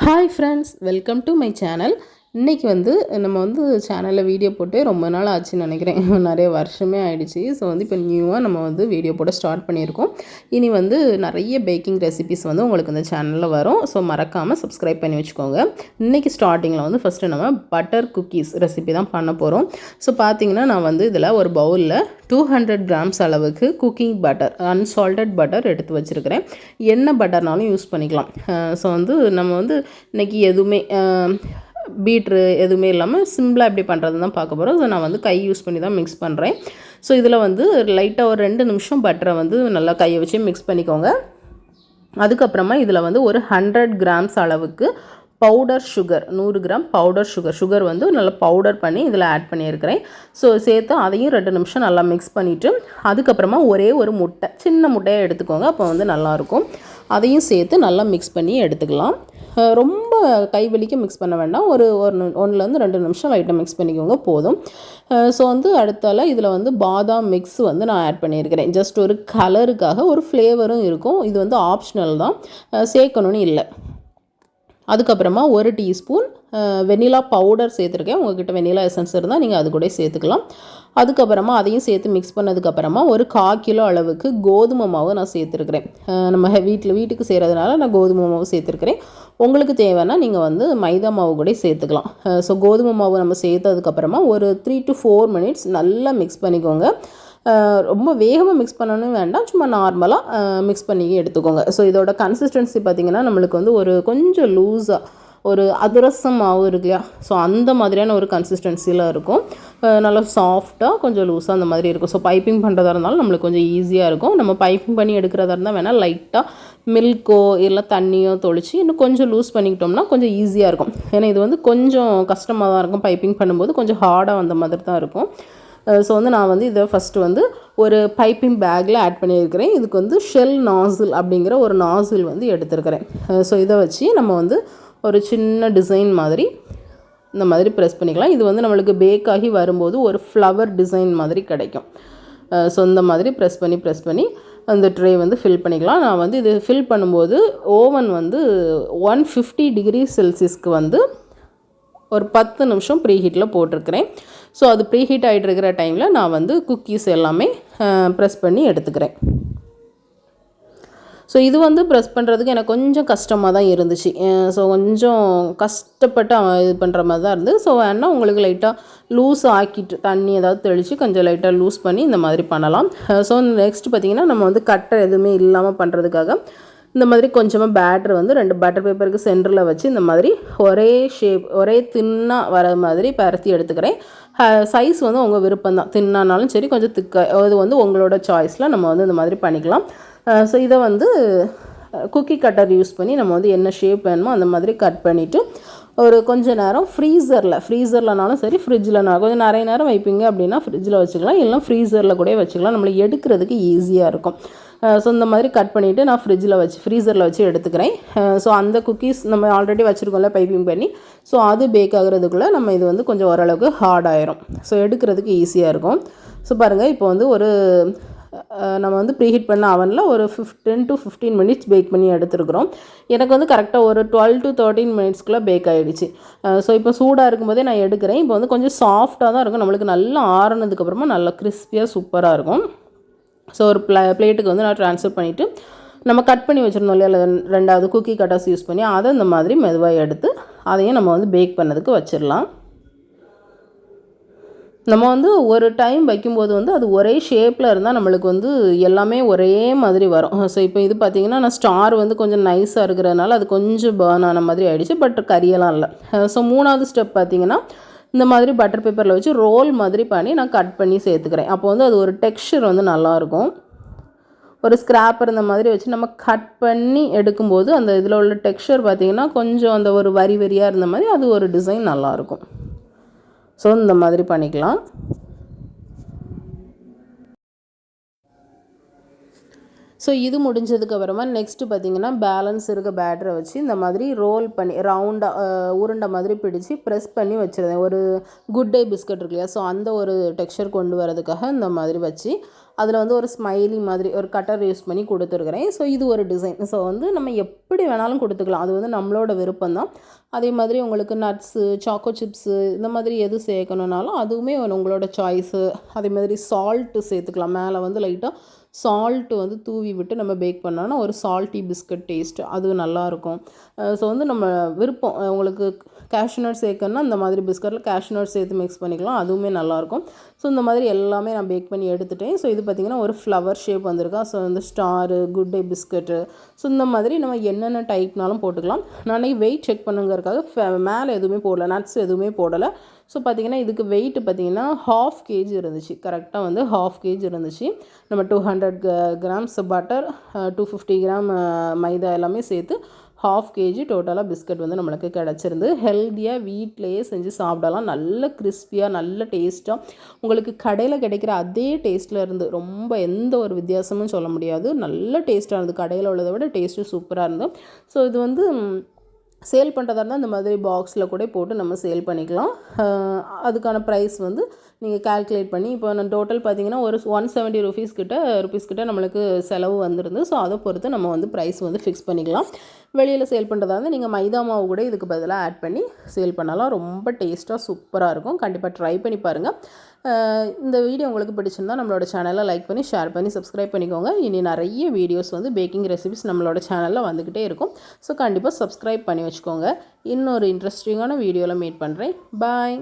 Hi friends, welcome to my channel. இன்றைக்கி நம்ம சேனலில் வீடியோ போட்டு ரொம்ப நாள் ஆச்சுன்னு நினைக்கிறேன். நிறைய வருஷமே ஆயிடுச்சு. ஸோ இப்போ நியூவாக நம்ம வீடியோ போட ஸ்டார்ட் பண்ணியிருக்கோம். இனி நிறைய பேக்கிங் ரெசிபிஸ் உங்களுக்கு இந்த சேனலில் வரும். ஸோ மறக்காமல் சப்ஸ்கிரைப் பண்ணி வச்சுக்கோங்க. இன்றைக்கி ஸ்டார்டிங்கில் ஃபஸ்ட்டு நம்ம பட்டர் குக்கீஸ் ரெசிபி தான் பண்ண போகிறோம். ஸோ பார்த்தீங்கன்னா நான் இதில் ஒரு பவுலில் 200 கிராம்ஸ் அளவுக்கு குக்கிங் பட்டர், அன்சால்டட் பட்டர் எடுத்து வச்சுருக்கிறேன். என்ன பட்டர்னாலும் யூஸ் பண்ணிக்கலாம். ஸோ நம்ம இன்றைக்கி எதுவுமே பீட்ரு எதுவுமே இல்லாமல் சிம்பிளாக எப்படி பண்ணுறது தான் பார்க்க போகிறோம். ஸோ நான் கை யூஸ் பண்ணி தான் மிக்ஸ் பண்ணுறேன். ஸோ இதில் லைட்டாக ஒரு 2 நிமிஷம் பட்டரை நல்லா கையை வச்சு மிக்ஸ் பண்ணிக்கோங்க. அதுக்கப்புறமா இதில் ஒரு 100 கிராம்ஸ் அளவுக்கு powder sugar, 100 gram powder sugar நல்லா பவுடர் பண்ணி இதில் ஆட் பண்ணியிருக்கிறேன். ஸோ சேர்த்து அதையும் 2 நிமிஷம் நல்லா மிக்ஸ் பண்ணிவிட்டு அதுக்கப்புறமா ஒரே ஒரு முட்டை, சின்ன முட்டையை எடுத்துக்கோங்க. அப்போ நல்லாயிருக்கும். அதையும் சேர்த்து நல்லா மிக்ஸ் பண்ணி எடுத்துக்கலாம். ரொம்ப கைவலிக்க மிக்ஸ் பண்ண வேண்டாம். ஒரு 1லேருந்து 2 நிமிஷம் லைட்டாக மிக்ஸ் பண்ணிக்கோங்க, போதும். ஸோ அடுத்தால இதில் பாதாம் மிக்ஸ் நான் ஆட் பண்ணியிருக்கிறேன். ஜஸ்ட் ஒரு கலருக்காக, ஒரு ஃப்ளேவரும் இருக்கும். இது ஆப்ஷனல் தான், சேர்க்கணும்னு இல்லை. அதுக்கப்புறமா 1 டீஸ்பூன் வெனிலா பவுடர் சேர்த்துருக்கேன். உங்கள்கிட்ட வெனிலா எசன்ஸ் இருந்தால் நீங்கள் அது கூட சேர்த்துக்கலாம். அதுக்கப்புறமா அதையும் சேர்த்து மிக்ஸ் பண்ணதுக்கப்புறமா ஒரு 1/4 கிலோ அளவுக்கு கோதுமை மாவு நான் சேர்த்துருக்கிறேன். நம்ம வீட்டுக்கு செய்கிறதுனால நான் கோதுமை மாவு சேர்த்துருக்கிறேன். உங்களுக்கு தேவைன்னா நீங்கள் மைதா மாவு கூட சேர்த்துக்கலாம். ஸோ கோதுமை மாவு நம்ம சேர்த்ததுக்கப்புறமா ஒரு 3 to 4 மினிட்ஸ் நல்லா மிக்ஸ் பண்ணிக்கோங்க. ரொம்ப வேகமாக மிக்ஸ் பண்ணணும் வேண்டாம், சும்மா நார்மலாக மிக்ஸ் பண்ணி எடுத்துக்கோங்க. ஸோ இதோட கன்சிஸ்டன்சி பார்த்திங்கன்னா நம்மளுக்கு ஒரு கொஞ்சம் லூஸாக, ஒரு அதிரசம் மாவு இருக்கு இல்லையா, ஸோ அந்த மாதிரியான ஒரு கன்சிஸ்டன்சியில் இருக்கும். நல்லா சாஃப்டாக கொஞ்சம் லூஸாக அந்த மாதிரி இருக்கும். ஸோ பைப்பிங் பண்ணுறதா இருந்தாலும் நம்மளுக்கு கொஞ்சம் ஈஸியாக இருக்கும். நம்ம பைப்பிங் பண்ணி எடுக்கிறதா இருந்தால் வேணால் லைட்டாக மில்க்கோ இல்லை தண்ணியோ தொளிச்சு இன்னும் கொஞ்சம் லூஸ் பண்ணிக்கிட்டோம்னா கொஞ்சம் ஈஸியாக இருக்கும். ஏன்னா இது கொஞ்சம் கஷ்டமாக தான் இருக்கும். பைப்பிங் பண்ணும்போது கொஞ்சம் ஹார்டாக அந்த மாதிரி தான் இருக்கும். ஸோ நான் இதை ஃபஸ்ட்டு ஒரு பைப்பிங் பேக்கில் ஆட் பண்ணியிருக்கிறேன். இதுக்கு ஷெல் நாசில் அப்படிங்கிற ஒரு நாசில் எடுத்துருக்கிறேன். ஸோ இதை வச்சு நம்ம ஒரு சின்ன டிசைன் மாதிரி இந்த மாதிரி ப்ரெஸ் பண்ணிக்கலாம். இது நம்மளுக்கு பேக் ஆகி வரும்போது ஒரு ஃப்ளவர் டிசைன் மாதிரி கிடைக்கும். ஸோ இந்த மாதிரி ப்ரெஸ் பண்ணி அந்த ட்ரே ஃபில் பண்ணிக்கலாம். நான் இது ஃபில் பண்ணும்போது ஓவன் 150 டிகிரி செல்சியஸ்க்கு ஒரு 10 நிமிஷம் ப்ரீஹீட்டில் போட்டிருக்கிறேன். ஸோ அது ப்ரீஹீட் ஆகிட்டு இருக்கிற டைமில் நான் குக்கீஸ் எல்லாமே ப்ரெஸ் பண்ணி எடுத்துக்கிறேன். ஸோ இது ப்ரெஸ் பண்ணுறதுக்கு எனக்கு கொஞ்சம் கஷ்டமாக தான் இருந்துச்சு. ஸோ கொஞ்சம் கஷ்டப்பட்டு இது பண்ணுற மாதிரி தான் இருந்தது. ஸோ வேணால் உங்களுக்கு லைட்டாக லூஸ் ஆக்கிட்டு தண்ணி ஏதாவது தெளித்து கொஞ்சம் லைட்டாக லூஸ் பண்ணி இந்த மாதிரி பண்ணலாம். ஸோ நெக்ஸ்ட் பார்த்திங்கன்னா நம்ம கட்டை எதுவுமே இல்லாமல் பண்ணுறதுக்காக இந்த மாதிரி கொஞ்சமாக பேட்டர் 2 பட்டர் பேப்பருக்கு சென்டரில் வச்சு இந்த மாதிரி ஒரே தின்னாக வர மாதிரி பரத்தி எடுத்துக்கிறேன். சைஸ் உங்கள் விருப்பம் தான், தின்னானாலும் சரி கொஞ்சம் திக்காக, அது உங்களோட சாய்ஸில் நம்ம இந்த மாதிரி பண்ணிக்கலாம். ஸோ இதை குக்கி கட்டர் யூஸ் பண்ணி நம்ம என்ன ஷேப் வேணுமோ அந்த மாதிரி கட் பண்ணிவிட்டு ஒரு கொஞ்சம் நேரம் ஃப்ரீசர்லனாலும் சரி ஃப்ரிட்ஜில்னாலும் கொஞ்சம் நிறைய நேரம் வைப்பீங்க அப்படின்னா ஃப்ரிட்ஜில் வச்சுக்கலாம், இல்லைனா ஃப்ரீசரில் கூட வச்சுக்கலாம். நம்மளுக்கு எடுக்கிறதுக்கு ஈஸியாக இருக்கும். ஸோ இந்த மாதிரி கட் பண்ணிவிட்டு நான் ஃப்ரீசரில் வச்சு எடுத்துக்கிறேன். ஸோ அந்த குக்கீஸ் நம்ம ஆல்ரெடி வச்சுருக்கோம்ல பைப்பிங் பண்ணி, ஸோ அது பேக் ஆகுறதுக்குள்ளே நம்ம இது கொஞ்சம் ஓரளவுக்கு ஹார்ட் ஆயிரும். ஸோ எடுக்கிறதுக்கு ஈஸியாக இருக்கும். ஸோ பாருங்கள், இப்போ ஒரு நம்ம ப்ரீஹீட் பண்ண அவனில் ஒரு 10 to 15 மினிட்ஸ் பேக் பண்ணி எடுத்துருக்குறோம். எனக்கு கரெக்டாக ஒரு 12 to 13 மினிட்ஸ்க்குள்ளே பேக் ஆகிடுச்சு. ஸோ இப்போ சூடாக இருக்கும்போதே நான் எடுக்கிறேன். இப்போ கொஞ்சம் சாஃப்டாக தான் இருக்கும். நம்மளுக்கு நல்லா ஆறுனதுக்கப்புறமா நல்லா கிறிஸ்பியாக சூப்பராக இருக்கும். ஸோ ஒரு பிளேட்டுக்கு நான் ட்ரான்ஸ்ஃபர் பண்ணிவிட்டு நம்ம கட் பண்ணி வச்சுருந்தோம் இல்லையா 2வது குக்கி கட்டர்ஸ் யூஸ் பண்ணி அதை இந்த மாதிரி மெதுவாக எடுத்து அதையும் நம்ம பேக் பண்ணதுக்கு வச்சிடலாம். நம்ம ஒரு டைம் வைக்கும்போது அது ஒரே ஷேப்பில் இருந்தால் நம்மளுக்கு எல்லாமே ஒரே மாதிரி வரும். ஸோ இப்போ இது பார்த்திங்கன்னா நான் ஸ்டார் கொஞ்சம் நைஸாக இருக்கிறதுனால அது கொஞ்சம் பர்ன் ஆன மாதிரி ஆகிடுச்சு, பட் கரியெல்லாம் இல்லை. ஸோ 3வது ஸ்டெப் பார்த்திங்கன்னா இந்த மாதிரி பட்டர் பேப்பரில் வச்சு ரோல் மாதிரி பண்ணி நான் கட் பண்ணி சேர்த்துக்கிறேன். அப்போ அது ஒரு டெக்ஸ்சர் நல்லாயிருக்கும். ஒரு ஸ்க்ராப்பர் இந்த மாதிரி வச்சு நம்ம கட் பண்ணி எடுக்கும்போது அந்த இதில் உள்ள டெக்ஸ்சர் பார்த்திங்கன்னா கொஞ்சம் அந்த ஒரு வரியாக இருந்த மாதிரி அது ஒரு டிசைன் நல்லாயிருக்கும். ஸோ இந்த மாதிரி பண்ணிக்கலாம். ஸோ இது முடிஞ்சதுக்கப்புறமா நெக்ஸ்ட்டு பார்த்திங்கன்னா பேலன்ஸ் இருக்க பேட்டரை வச்சு இந்த மாதிரி ரோல் பண்ணி ரவுண்டாக உருண்டை மாதிரி பிடிச்சி ப்ரெஸ் பண்ணி வச்சுருந்தேன். ஒரு குட் டே பிஸ்கட் இருக்கு இல்லையா, ஸோ அந்த ஒரு டெக்ஸ்சர் கொண்டு வரதுக்காக இந்த மாதிரி வச்சு அதில் வந்து ஒரு ஸ்மைலி மாதிரி ஒரு கட்டர் யூஸ் பண்ணி கொடுத்துருக்குறேன். ஸோ இது ஒரு டிசைன். ஸோ வந்து நம்ம எப்படி வேணாலும் கொடுத்துக்கலாம், அது வந்து நம்மளோட விருப்பம்தான். அதே மாதிரி உங்களுக்கு நட்ஸு, சாக்கோ சிப்ஸு இந்த மாதிரி எது சேர்க்கணுன்னாலும் அதுவுமே உங்களோட சாய்ஸு. அதே மாதிரி சால்ட்டு சேர்த்துக்கலாம். மேலே வந்து லைட்டாக சால்ட்டு வந்து தூவி விட்டு நம்ம பேக் பண்ணோன்னா ஒரு சால்ட்டி பிஸ்கட் டேஸ்ட் அது நல்லாயிருக்கும். ஸோ வந்து நம்ம விருப்பம், உங்களுக்கு கேஷ்யூநட் சேர்க்கணுன்னா இந்த மாதிரி பிஸ்கட்டில் கேஷ்யூநட் சேர்த்து மிக்ஸ் பண்ணிக்கலாம், அதுவுமே நல்லாயிருக்கும். ஸோ இந்த மாதிரி எல்லாமே நான் பேக் பண்ணி எடுத்துட்டேன். ஸோ இது பார்த்திங்கன்னா ஒரு ஃப்ளவர் ஷேப் வந்திருக்கா. ஸோ இந்த star, good day biscuit, so இந்த மாதிரி நம்ம என்னென்ன டைப்னாலும் போட்டுக்கலாம். நான் வெயிட் செக் பண்ணுங்கிறதுக்காக மேலே எதுவுமே போடலை, நட்ஸ் எதுவுமே போடலை. ஸோ பார்த்திங்கன்னா இதுக்கு வெயிட் பார்த்திங்கன்னா 1/2 kg இருந்துச்சு, கரெக்டாக வந்து 1/2 kg இருந்துச்சு. நம்ம 200 கிராம்ஸ் பட்டர், 250 கிராம் மைதா எல்லாமே சேர்த்து 1/2 kg டோட்டலாக பிஸ்கட் வந்து நம்மளுக்கு கிடச்சிருந்து. ஹெல்த்தியாக வீட்டிலையே செஞ்சு சாப்பிடலாம். நல்ல கிறிஸ்பியாக, நல்ல டேஸ்ட்டாக, உங்களுக்கு கடையில் கிடைக்கிற அதே டேஸ்ட்டில் இருந்து, ரொம்ப எந்த ஒரு வித்தியாசமும் சொல்ல முடியாது. நல்ல டேஸ்ட்டாக இருந்தது, கடையில் உள்ளதை விட டேஸ்ட்டு சூப்பராக இருந்தது. ஸோ இது வந்து சேல் பண்ணுறதா இருந்தால் இந்த மாதிரி பாக்ஸில் கூட போட்டு நம்ம சேல் பண்ணிக்கலாம். அதுக்கான ப்ரைஸ் வந்து நீங்கள் கால்குலேட் பண்ணி, இப்போ நான் டோட்டல் பார்த்திங்கன்னா ஒரு 170 ருபீஸ் கிட்ட நம்மளுக்கு செலவு வந்துருந்து. ஸோ அதை பொறுத்து நம்ம வந்து ப்ரைஸ் வந்து ஃபிக்ஸ் பண்ணிக்கலாம். வெளியில் சேல் பண்ணுறதா இருந்தால் நீங்கள் மைதா மாவு கூட இதுக்கு பதிலாக ஆட் பண்ணி சேல் பண்ணலாம். ரொம்ப டேஸ்ட்டாக சூப்பராக இருக்கும். கண்டிப்பாக ட்ரை பண்ணி பாருங்கள். இந்த வீடியோ உங்களுக்கு பிடிச்சிருந்தால் நம்மளோட சேனலை லைக் பண்ணி, ஷேர் பண்ணி, சப்ஸ்கிரைப் பண்ணிக்கோங்க. இனி நிறைய வீடியோஸ் வந்து பேக்கிங் ரெசிபிஸ் நம்மளோட சேனலில் வந்துக்கிட்டே இருக்கும். ஸோ கண்டிப்பாக சப்ஸ்கிரைப் பண்ணி வச்சுக்கோங்க. இன்னொரு இன்ட்ரெஸ்டிங்கான வீடியோவில் மீட் பண்ணுறேன். பாய்.